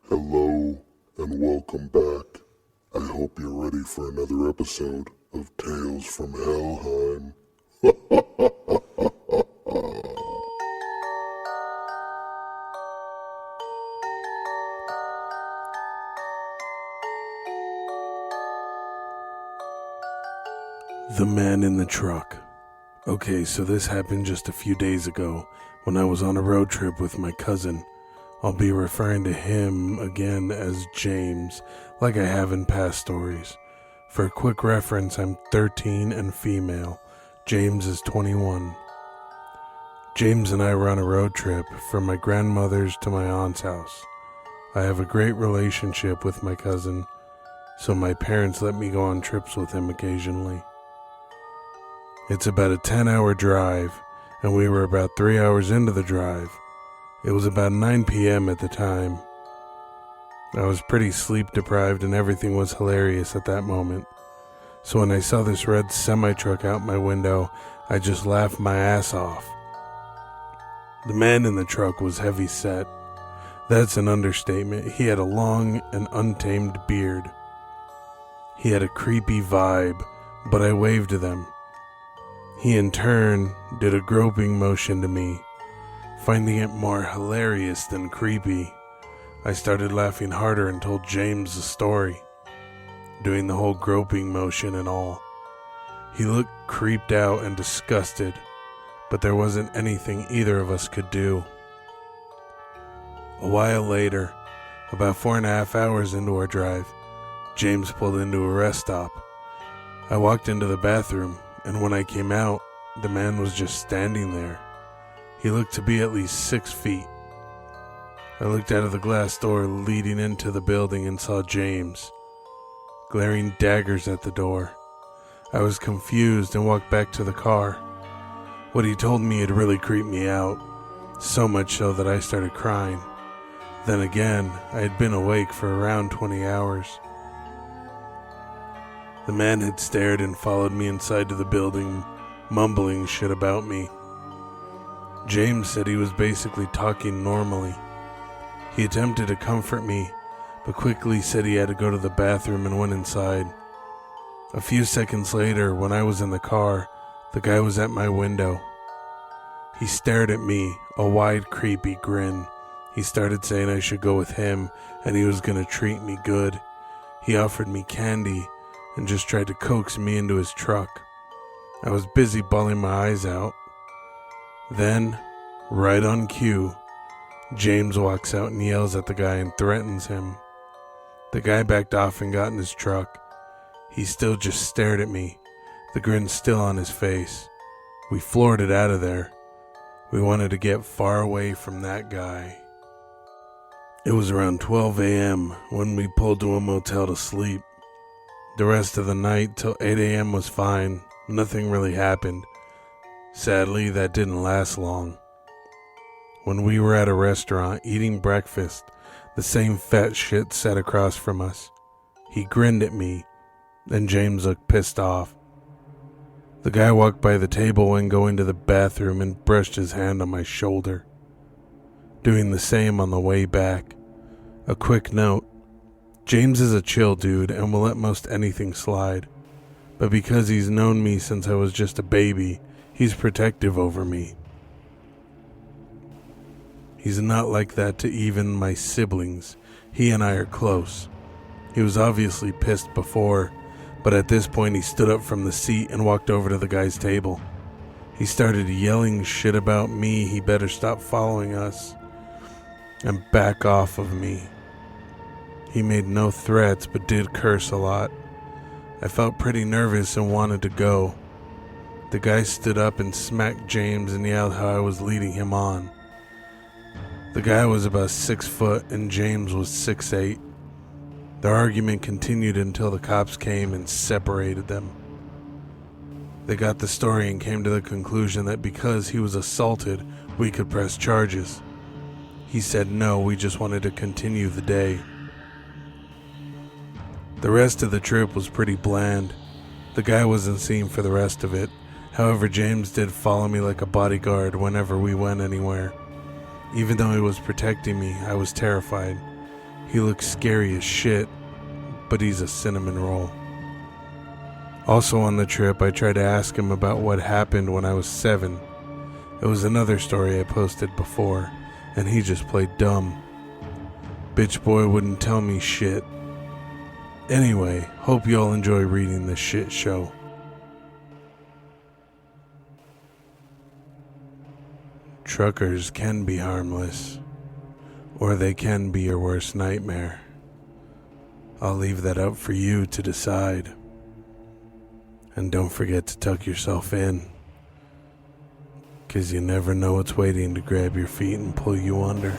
Hello and welcome back. I hope you're ready for another episode of Tales from Helheim. The Man in the Truck. Okay, so this happened just a few days ago when I was on a road trip with my cousin. I'll be referring to him again as James, like I have in past stories. For a quick reference, I'm 13 and female. James is 21. James and I were on a road trip from my grandmother's to my aunt's house. I have a great relationship with my cousin, so my parents let me go on trips with him occasionally. It's about a 10-hour drive, and we were about 3 hours into the drive. It was about 9 p.m. at the time. I was pretty sleep deprived and everything was hilarious at that moment. So when I saw this red semi-truck out my window, I just laughed my ass off. The man in the truck was heavy set. That's an understatement. He had a long and untamed beard. He had a creepy vibe, but I waved to them. He in turn did a groping motion to me. Finding it more hilarious than creepy, I started laughing harder and told James the story, doing the whole groping motion and all. He looked creeped out and disgusted, but there wasn't anything either of us could do. A while later, about 4.5 hours into our drive, James pulled into a rest stop. I walked into the bathroom, and when I came out, the man was just standing there. He looked to be at least 6 feet. I looked out of the glass door leading into the building and saw James, glaring daggers at the door. I was confused and walked back to the car. What he told me had really creeped me out, so much so that I started crying. Then again, I had been awake for around 20 hours. The man had stared and followed me inside to the building, mumbling shit about me. James said he was basically talking normally. He attempted to comfort me, but quickly said he had to go to the bathroom and went inside. A few seconds later, when I was in the car, the guy was at my window. He stared at me, a wide, creepy grin. He started saying I should go with him and he was going to treat me good. He offered me candy and just tried to coax me into his truck. I was busy bawling my eyes out. Then, right on cue, James walks out and yells at the guy and threatens him. The guy backed off and got in his truck. He still just stared at me, the grin still on his face. We floored it out of there. We wanted to get far away from that guy. It was around 12 a.m. when we pulled to a motel to sleep. The rest of the night till 8 a.m. was fine. Nothing really happened. Sadly, that didn't last long. When we were at a restaurant eating breakfast, the same fat shit sat across from us. He grinned at me, and James looked pissed off. The guy walked by the table and going to the bathroom and brushed his hand on my shoulder, doing the same on the way back. A quick note. James is a chill dude and will let most anything slide, but because he's known me since I was just a baby, he's protective over me. He's not like that to even my siblings. He and I are close. He was obviously pissed before, but at this point he stood up from the seat and walked over to the guy's table. He started yelling shit about me. He better stop following us and back off of me. He made no threats but did curse a lot. I felt pretty nervous and wanted to go. The guy stood up and smacked James and yelled how I was leading him on. The guy was about 6 foot and James was 6'8". Their argument continued until the cops came and separated them. They got the story and came to the conclusion that because he was assaulted, we could press charges. He said no, we just wanted to continue the day. The rest of the trip was pretty bland. The guy wasn't seen for the rest of it. However, James did follow me like a bodyguard whenever we went anywhere. Even though he was protecting me, I was terrified. He looks scary as shit, but he's a cinnamon roll. Also on the trip, I tried to ask him about what happened when I was 7. It was another story I posted before, and he just played dumb. Bitch boy wouldn't tell me shit. Anyway, hope you all enjoy reading this shit show. Truckers can be harmless, or they can be your worst nightmare. I'll leave that up for you to decide. And don't forget to tuck yourself in, 'cause you never know what's waiting to grab your feet and pull you under.